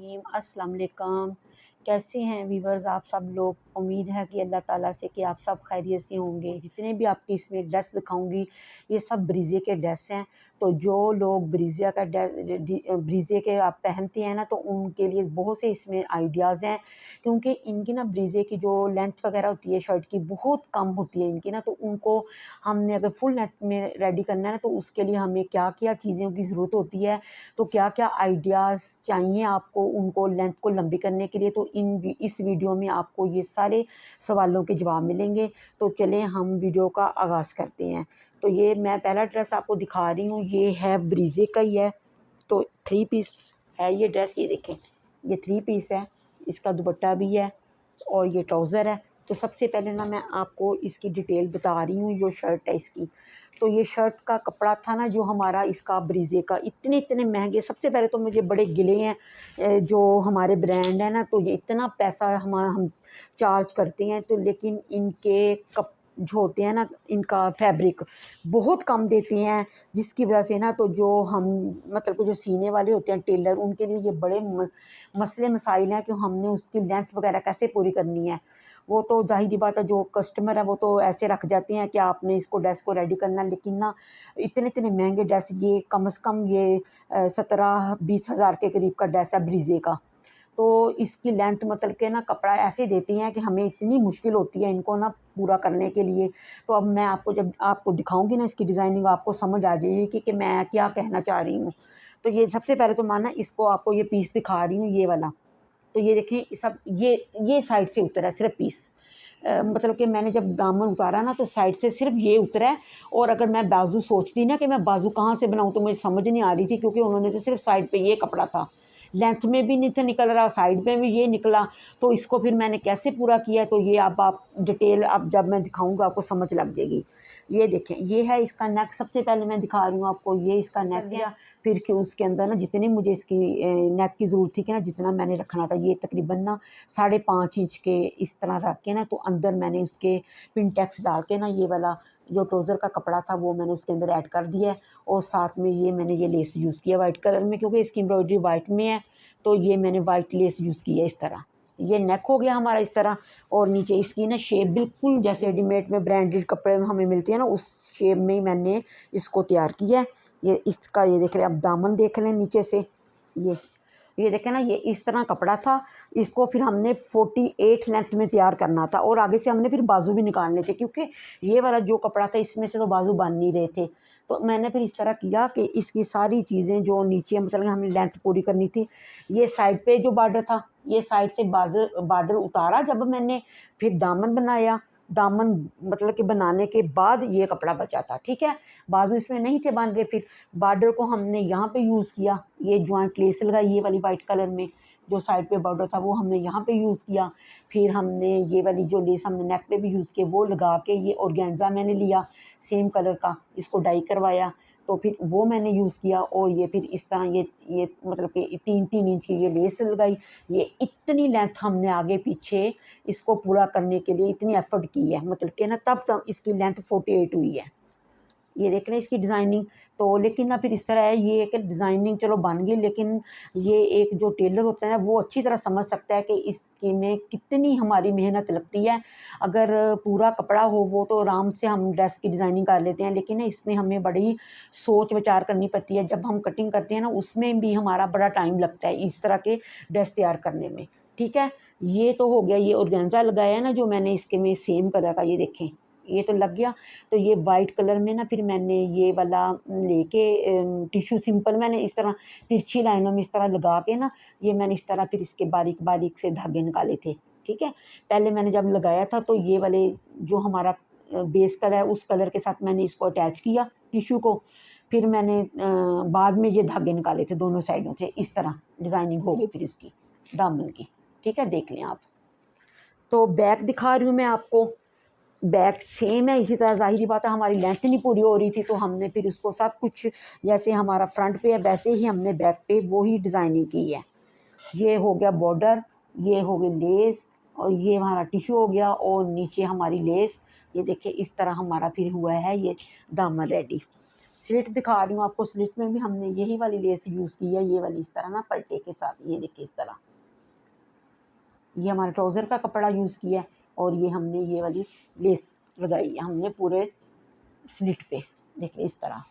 रहीम अस्सलाम वालेकुम। कैसे हैं वीवर्स आप सब लोग। उम्मीद है कि अल्लाह ताला से कि आप सब खैरियत से होंगे। जितने भी आपकी इसमें ड्रेस दिखाऊंगी ये सब ब्रीजे के ड्रेस हैं। तो जो लोग ब्रीजिया का ब्रीजे के आप पहनते हैं ना तो उनके लिए बहुत से इसमें आइडियाज़ हैं, क्योंकि इनकी ना ब्रीजे की जो लेंथ वगैरह होती है शर्ट की बहुत कम होती है इनकी ना। तो उनको हमने अगर फुल लेंथ में रेडी करना है ना तो उसके लिए हमें क्या क्या चीज़ों की ज़रूरत होती है, तो क्या क्या आइडियाज़ चाहिए आपको उनको लेंथ को लंबी करने के लिए। तो इस वीडियो में आपको ये सारे सवालों के जवाब मिलेंगे। तो चलें हम वीडियो का आगाज़ करते हैं। तो ये मैं पहला ड्रेस आपको दिखा रही हूँ, ये है ब्रीजे का ही है। तो 3 पीस है ये ड्रेस, ये देखें ये 3 पीस है, इसका दुपट्टा भी है और ये ट्राउज़र है। तो सबसे पहले ना मैं आपको इसकी डिटेल बता रही हूँ। ये शर्ट है इसकी। तो ये शर्ट का कपड़ा था ना जो हमारा इसका ब्रीजे का इतने इतने महंगे। सबसे पहले तो मुझे बड़े गिले हैं जो हमारे ब्रांड है ना, तो ये इतना पैसा हम चार्ज करते हैं। तो लेकिन इनके कप जो होते हैं ना, इनका फैब्रिक बहुत कम देते हैं, जिसकी वजह से ना तो जो हम मतलब कि जो सीने वाले होते हैं टेलर, उनके लिए ये बड़े मसले मसाइल हैं कि हमने उसकी लेंथ वगैरह कैसे पूरी करनी है। वो तो ज़ाहिर बात है जो कस्टमर है वो तो ऐसे रख जाते हैं कि आपने इसको ड्रेस को रेडी करना है। लेकिन ना इतने इतने महंगे ड्रेस, ये कम से कम ये 17-20 हज़ार के करीब का ड्रेस है ब्रीजे का। तो इसकी लेंथ मतलब के ना कपड़ा ऐसे देती हैं कि हमें इतनी मुश्किल होती है इनको ना पूरा करने के लिए। तो अब मैं आपको जब आपको दिखाऊंगी ना इसकी डिज़ाइनिंग, आपको समझ आ जाएगी कि मैं क्या कहना चाह रही हूँ। तो ये सबसे पहले तो माना इसको आपको ये पीस दिखा रही हूँ, ये वाला। तो ये देखिए सब ये साइड से उतरा है सिर्फ पीस। मतलब कि मैंने जब दामन उतारा ना तो साइड से सिर्फ ये उतरा है। और अगर मैं बाजू सोचती ना कि मैं बाजू कहाँ से बनाऊँ तो मुझे समझ नहीं आ रही थी, क्योंकि उन्होंने तो सिर्फ साइड पे ये कपड़ा था, लेंथ में भी नहीं था निकल रहा, साइड में भी ये निकला। तो इसको फिर मैंने कैसे पूरा किया, तो ये अब आप डिटेल अब जब मैं दिखाऊंगा आपको समझ लग जाएगी। ये देखें ये है इसका नेक। सबसे पहले मैं दिखा रही हूँ आपको, ये इसका नेक है। फिर कि उसके अंदर ना जितनी मुझे इसकी नेक की ज़रूरत थी कि ना जितना मैंने रखना था, ये तकरीबन ना 5.5 इंच के इस तरह रख के ना, तो अंदर मैंने उसके पिनटेक्स डाल के ना ये वाला जो ट्राउज़र का कपड़ा था वो मैंने उसके अंदर ऐड कर दिया है। और साथ में ये मैंने ये लेस यूज़ किया वाइट कलर में, क्योंकि इसकी एम्ब्रॉयडरी वाइट में है। तो ये मैंने वाइट लेस यूज़ की है इस तरह। ये नेक हो गया हमारा इस तरह। और नीचे इसकी ना शेप बिल्कुल जैसे रेडीमेड में ब्रांडेड कपड़े में हमें मिलती है ना, उस शेप में ही मैंने इसको तैयार किया है। ये इसका ये देख रहे हैं, अब दामन देख लें नीचे से। ये देखें ना, ये इस तरह कपड़ा था। इसको फिर हमने 48 लेंथ में तैयार करना था और आगे से हमने फिर बाजू भी निकालने थे, क्योंकि ये वाला जो कपड़ा था इसमें से तो बाजू बन नहीं रहे थे। तो मैंने फिर इस तरह किया कि इसकी सारी चीज़ें जो नीचे मतलब हमने लेंथ पूरी करनी थी, ये साइड पे जो बॉर्डर था, ये साइड से बॉर्डर उतारा जब मैंने, फिर दामन बनाया। दामन मतलब कि बनाने के बाद ये कपड़ा बचा था, ठीक है। बाजू इसमें नहीं थे बांध रहे। फिर बॉर्डर को हमने यहाँ पे यूज़ किया, ये जॉइंट लेस लगाई ये वाली वाइट कलर में, जो साइड पे बॉर्डर था वो हमने यहाँ पे यूज़ किया। फिर हमने ये वाली जो लेस हमने नेक पे भी यूज़ किया वो लगा के, ये ऑर्गेन्जा मैंने लिया सेम कलर का, इसको डाई करवाया। तो फिर वो मैंने यूज़ किया और ये फिर इस तरह ये मतलब कि 3-3 इंच की ये लेस लगाई। ये इतनी लेंथ हमने आगे पीछे इसको पूरा करने के लिए इतनी एफर्ट की है, मतलब कि ना तब इसकी लेंथ 48 हुई है। ये देख रहे हैं इसकी डिज़ाइनिंग। तो लेकिन ना फिर इस तरह है, ये एक डिज़ाइनिंग चलो बन गई, लेकिन ये एक जो टेलर होता है वो अच्छी तरह समझ सकता है कि इसकी में कितनी हमारी मेहनत लगती है। अगर पूरा कपड़ा हो वो तो आराम से हम ड्रेस की डिज़ाइनिंग कर लेते हैं, लेकिन इसमें हमें बड़ी सोच विचार करनी पड़ती है। जब हम कटिंग करते हैं ना उसमें भी हमारा बड़ा टाइम लगता है इस तरह के ड्रेस तैयार करने में, ठीक है। ये तो हो गया, ये ऑर्गेन्जा लगाया है ना जो मैंने इसके में सेम कलर का, ये देखें ये तो लग गया। तो ये वाइट कलर में ना फिर मैंने ये वाला लेके टिश्यू सिंपल मैंने इस तरह तिरछी लाइनों में इस तरह लगा के ना, ये मैंने इस तरह फिर इसके बारीक बारीक से धागे निकाले थे, ठीक है। पहले मैंने जब लगाया था तो ये वाले जो हमारा बेस कलर है उस कलर के साथ मैंने इसको अटैच किया टिश्यू को। फिर मैंने बाद में ये धागे निकाले थे दोनों साइडों से, इस तरह डिज़ाइनिंग हो गई फिर इसकी दामन की, ठीक है। देख लें आप। तो बैक दिखा रही हूँ मैं आपको। बैक सेम है इसी तरह, ज़ाहिरी बात है हमारी लेंथ नहीं पूरी हो रही थी तो हमने फिर उसको सब कुछ जैसे हमारा फ्रंट पे है वैसे ही हमने बैक पे वही डिज़ाइनिंग की है। ये हो गया बॉर्डर, ये हो गई लेस और ये हमारा टिश्यू हो गया और नीचे हमारी लेस। ये देखिए इस तरह हमारा फिर हुआ है ये दामन रेडी। स्लिट दिखा रही हूँ आपको। स्लिट में भी हमने यही वाली लेस यूज़ की है, ये वाली इस तरह ना पलटे के साथ, ये देखिए इस तरह। ये हमारा ट्राउज़र का कपड़ा यूज़ किया है और ये हमने ये वाली लेस लगाई है हमने पूरे स्लिट पे, देखिए इस तरह।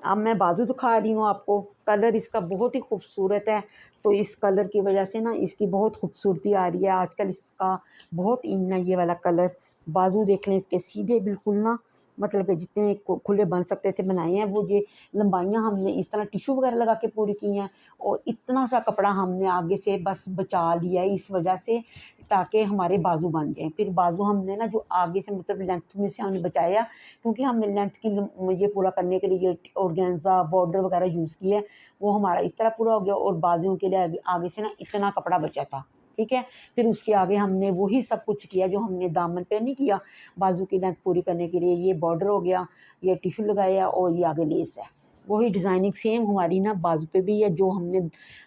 अब मैं बाजू दिखा रही हूँ आपको। कलर इसका बहुत ही खूबसूरत है, तो इस कलर की वजह से ना इसकी बहुत खूबसूरती आ रही है आजकल। इसका बहुत इन है ये वाला कलर। बाजू देख लें इसके सीधे बिल्कुल ना, मतलब कि जितने खुले बन सकते थे बनाए हैं। वो ये लंबाइयाँ हमने इस तरह टिश्यू वगैरह लगा के पूरी की हैं और इतना सा कपड़ा हमने आगे से बस बचा लिया है इस वजह से, ताकि हमारे बाजू बन जाएँ। फिर बाजू हमने ना जो आगे से मतलब लेंथ में से हमने बचाया, क्योंकि हमने लेंथ की ये पूरा करने के लिए ये ऑर्गेन्जा बॉर्डर वगैरह यूज़ की है, वो हमारा इस तरह पूरा हो गया और बाजुओं के लिए आगे से ना इतना कपड़ा बचा था, ठीक है। फिर उसके आगे हमने वही सब कुछ किया जो हमने दामन पे नहीं किया। बाजू की लेंथ पूरी करने के लिए ये बॉर्डर हो गया, ये टिश्यू लगाया और ये आगे लेस है। वही डिज़ाइनिंग सेम हमारी ना बाजू पे भी है जो हमने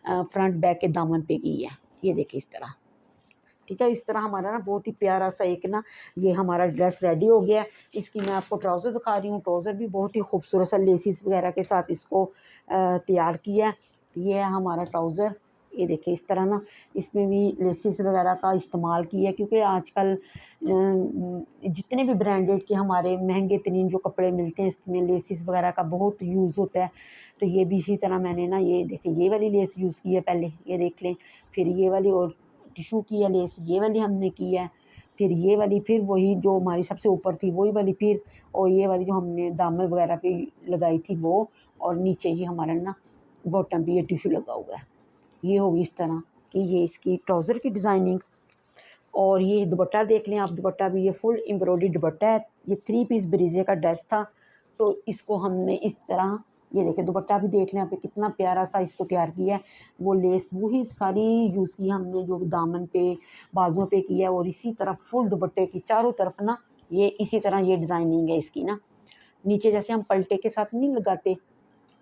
फ्रंट बैक के दामन पे की है, ये देखिए इस तरह, ठीक है। इस तरह हमारा ना बहुत ही प्यारा सा एक ना ये हमारा ड्रेस रेडी हो गया है। इसकी मैं आपको ट्राउज़र दिखा रही हूँ। ट्राउज़र भी बहुत ही खूबसूरत सा लेसिस वगैरह के साथ इसको तैयार किया है। ये है हमारा ट्राउज़र, ये देखिए इस तरह ना इसमें भी लेसिस वगैरह का इस्तेमाल किया है, क्योंकि आजकल जितने भी ब्रांडेड के हमारे महंगे तरीन जो कपड़े मिलते हैं इसमें लेसिस वगैरह का बहुत यूज़ होता है। तो ये भी इसी तरह मैंने ना ये देखिए ये वाली लेस यूज़ की है पहले, ये देख लें। फिर ये वाली और टिश्यू की है लेस, ये वाली हमने की है। फिर ये वाली, फिर वही जो हमारी सबसे ऊपर थी वही वाली, फिर और ये वाली जो हमने दामन वगैरह पे लगाई थी वो, और नीचे ही हमारा ना बॉटम पे ये टिश्यू लगा हुआ है। ये होगी इस तरह कि ये इसकी ट्राउज़र की डिज़ाइनिंग। और ये दुपट्टा देख लें आप, दुपट्टा भी ये फुल एम्ब्रॉयडरी दुपट्टा है। ये 3 पीस ब्रीजे का ड्रेस था, तो इसको हमने इस तरह, ये देखिए दुपट्टा भी देख लें आप, कितना प्यारा सा इसको तैयार किया है। वो लेस वही सारी यूज़ की हमने जो दामन पे बाजुओं पे की है, और इसी तरह फुल दुपट्टे की चारों तरफ ना ये इसी तरह ये डिज़ाइनिंग है इसकी ना। नीचे जैसे हम पलटे के साथ नहीं लगाते,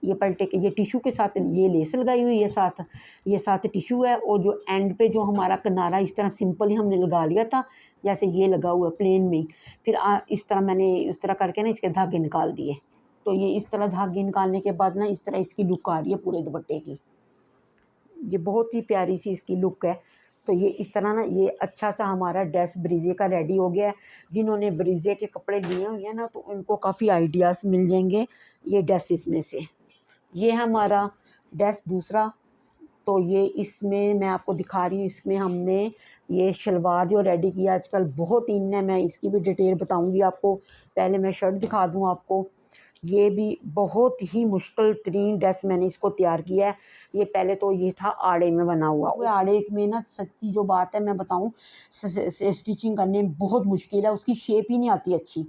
ये पलटे के ये टिश्यू के साथ ये लेस लगाई हुई है साथ, ये साथ टिश्यू है, और जो एंड पे जो हमारा किनारा इस तरह सिंपल ही हमने लगा लिया था, जैसे ये लगा हुआ है प्लेन में ही। फिर इस तरह मैंने इस तरह करके ना इसके धागे निकाल दिए। तो ये इस तरह धागे निकालने के बाद ना इस तरह इसकी लुक आ रही है पूरे दुपट्टे की। ये बहुत ही प्यारी सी इसकी लुक है। तो ये इस तरह ना ये अच्छा सा हमारा ड्रेस ब्रीजे का रेडी हो गया है। जिन्होंने ब्रीजे के कपड़े लिए हुए हैं ना, तो उनको काफ़ी आइडियाज़ मिल जाएंगे ये ड्रेसेस में से। ये हमारा ड्रेस दूसरा, तो ये इसमें मैं आपको दिखा रही हूँ। इसमें हमने ये शलवार जो रेडी किया, आजकल बहुत इन है, मैं इसकी भी डिटेल बताऊंगी आपको। पहले मैं शर्ट दिखा दूँ आपको। ये भी बहुत ही मुश्किल तरीन ड्रेस मैंने इसको तैयार किया है। ये पहले तो ये था आड़े में बना हुआ, वो आड़े में ना सच्ची जो बात है मैं बताऊँ, स्टिचिंग करने में बहुत मुश्किल है, उसकी शेप ही नहीं आती अच्छी।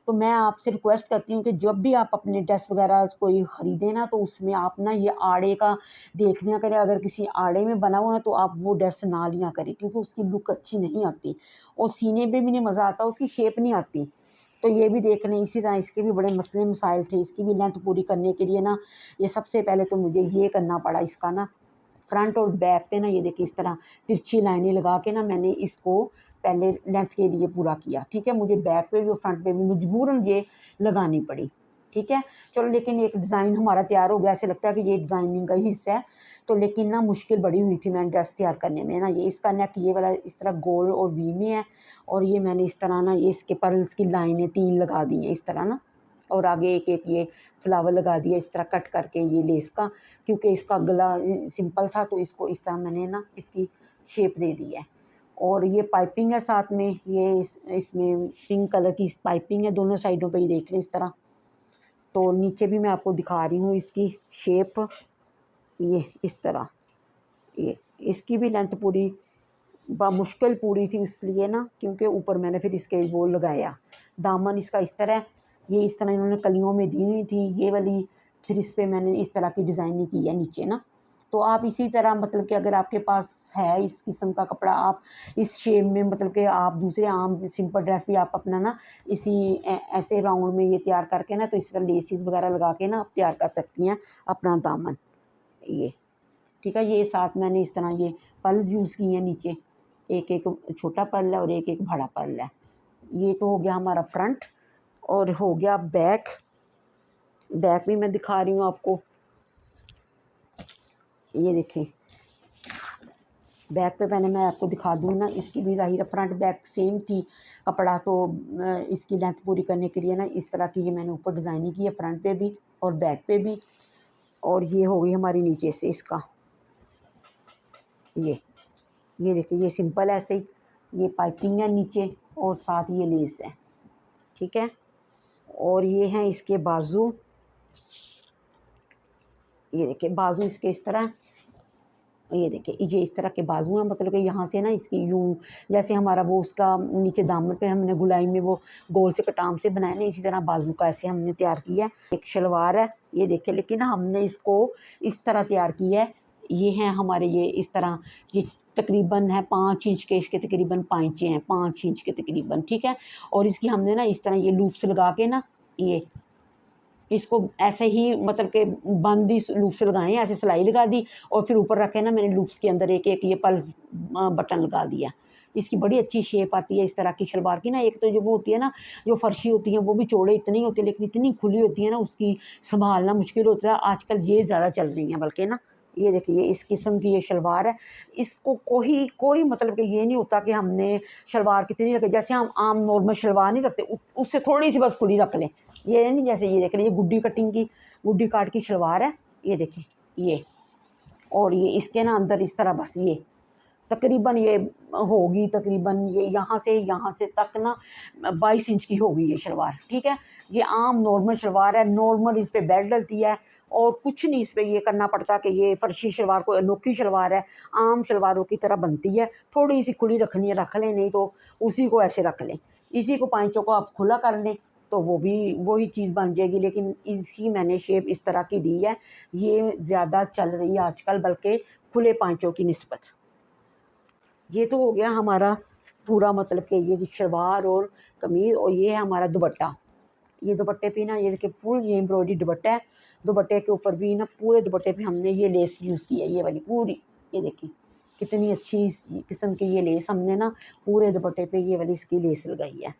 तो मैं आपसे रिक्वेस्ट करती हूँ कि जब भी आप अपने ड्रेस वगैरह कोई ख़रीदें ना, तो उसमें आप ना ये आड़े का देख लिया करें। अगर किसी आड़े में बना हुआ ना, तो आप वो ड्रेस ना लिया करें, क्योंकि उसकी लुक अच्छी नहीं आती और सीने पे भी नहीं मज़ा आता, उसकी शेप नहीं आती। तो ये भी देख लें। इसी तरह इसके भी बड़े मसले मसाइल थे। इसकी भी लेंथ पूरी करने के लिए ना, ये सबसे पहले तो मुझे ये करना पड़ा इसका ना, फ्रंट और बैक पे ना ये देखिए इस तरह तिरछी लाइनें लगा के ना मैंने इसको पहले लेंथ के लिए पूरा किया, ठीक है। मुझे बैक पे भी और फ्रंट पे भी मजबूरन ये लगानी पड़ी, ठीक है। चलो, लेकिन एक डिज़ाइन हमारा तैयार हो गया, ऐसे लगता है कि ये डिज़ाइनिंग का ही हिस्सा है। तो लेकिन ना मुश्किल बड़ी हुई थी मैंने ड्रेस तैयार करने में ना। ये इसका नेक ये वाला इस तरह गोल और वी में है, और ये मैंने इस तरह ना ये इसके पर्ल्स की लाइनें 3 लगा दी हैं इस तरह ना, और आगे एक एक ये फ्लावर लगा दिया इस तरह कट करके ये लेस का, क्योंकि इसका गला सिंपल था, तो इसको इस तरह मैंने ना इसकी शेप दे दी है। और ये पाइपिंग है साथ में, ये इसमें पिंक कलर की पाइपिंग है दोनों साइडों पे, ये देख लें इस तरह। तो नीचे भी मैं आपको दिखा रही हूँ इसकी शेप, ये इस तरह। ये इसकी भी लेंथ पूरी मुश्किल पूरी थी इसलिए ना, क्योंकि ऊपर मैंने फिर इसके वो लगाया दामन इसका इस तरह, ये इस तरह इन्होंने कलियों में दी हुई थी ये वाली। फिर इस पर मैंने इस तरह की डिज़ाइनिंग की है नीचे ना। तो आप इसी तरह मतलब कि अगर आपके पास है इस किस्म का कपड़ा, आप इस शेप में मतलब कि आप दूसरे आम सिंपल ड्रेस भी आप अपना ना इसी ऐसे राउंड में ये तैयार करके ना, तो इस तरह लेसिस वगैरह लगा के ना आप तैयार कर सकती हैं अपना दामन, ये ठीक है। ये साथ मैंने इस तरह ये पल्स यूज़ किए हैं नीचे, एक एक छोटा पल है और एक एक बड़ा पल है। ये तो हो गया हमारा फ्रंट, और हो गया बैक। बैक भी मैं दिखा रही हूँ आपको, ये देखिए बैक पे पहले मैं आपको दिखा दूँ ना, इसकी भी ज़ाहिर फ्रंट बैक सेम थी कपड़ा, तो इसकी लेंथ पूरी करने के लिए ना इस तरह की ये मैंने ऊपर डिज़ाइनिंग की है, फ्रंट पे भी और बैक पे भी। और ये हो गई हमारी नीचे से इसका, ये देखिए ये सिंपल ऐसे ही, ये पाइपिंग है नीचे और साथ ये लेस है, ठीक है। और ये हैं इसके बाजू, ये देखिए बाजू इसके इस तरह, ये देखिए ये इस तरह के बाजू हैं, मतलब कि यहाँ से ना इसकी यूँ जैसे हमारा वो उसका नीचे दामन पे हमने गुलाई में वो गोल से कटाम से बनाए ना, इसी तरह बाजू का ऐसे हमने तैयार किया है। एक शलवार है ये देखिए, लेकिन हमने इसको इस तरह तैयार किया है, ये हैं हमारे ये इस तरह, ये तकरीबन है 5 इंच के, इसके तकरीबन 5 हैं, 5 इंच के तकरीबन, ठीक है। और इसकी हमने ना इस तरह ये लूप्स लगा के ना, ये इसको ऐसे ही मतलब कि बंद ही लूप्स लगाए, ऐसे सिलाई लगा दी और फिर ऊपर रखे ना मैंने लूप्स के अंदर एक एक ये पल्स बटन लगा दिया। इसकी बड़ी अच्छी शेप आती है इस तरह की शलवार की ना। एक तो जो वो होती है ना, जो फर्शी होती हैं वो भी चौड़े इतनी होती है, लेकिन इतनी खुली होती है ना, उसकी संभालना मुश्किल होता है। आजकल ये ज़्यादा चल रही हैं बल्कि ना, ये देखिए इस किस्म की ये शलवार है। इसको कोई मतलब कि ये नहीं होता कि हमने शलवार कितनी रखे, जैसे हम आम नॉर्मल शलवार नहीं रखते उससे थोड़ी सी बस खुली रख लें, ये नहीं। जैसे ये देख लीजिए गुड्डी कटिंग की, गुड्डी काट की शलवार है, ये देखिए ये, और ये इसके ना अंदर इस तरह बस ये तकरीबन ये होगी, तकरीबन ये यहाँ से तक ना 22 इंच की होगी ये शलवार, ठीक है। ये आम नॉर्मल शलवार है, नॉर्मल इस पर बेल्ट डलती है और कुछ नहीं इस पर ये करना पड़ता कि ये फर्शी शलवार को अनोखी शलवार है, आम शलवारों की तरह बनती है। थोड़ी सी खुली रखनी है रख लें, नहीं तो उसी को ऐसे रख लें, इसी को पाँचों को आप खुला कर लें तो वो भी वही चीज़ बन जाएगी। लेकिन इसी मैंने शेप इस तरह की दी है, ये ज़्यादा चल रही है आजकल बल्कि खुले पाँचों की निस्बत। ये तो हो गया हमारा पूरा मतलब कि ये शलवार और कमीज़, और ये है हमारा दुपट्टा। ये दुपट्टे पे ना ये देखिए फुल ये एम्ब्रॉयडरी दुपट्टा है। दुपट्टे के ऊपर भी ना पूरे दुपट्टे पे हमने ये लेस यूज़ की है, ये वाली पूरी, ये देखिए कितनी अच्छी किस्म की ये लेस हमने ना पूरे दुपट्टे पे ये वाली इसकी लेस लगाई है।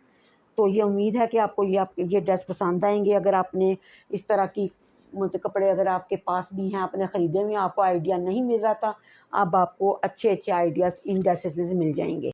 तो ये उम्मीद है कि आपको ये ड्रेस पसंद आएंगे। अगर आपने इस तरह की मतलब कपड़े अगर आपके पास भी हैं, आपने ख़रीदे हुए हैं, आपको आइडिया नहीं मिल रहा था, अब आपको अच्छे अच्छे आइडियाज़ इन ड्रेसेस में से मिल जाएंगे।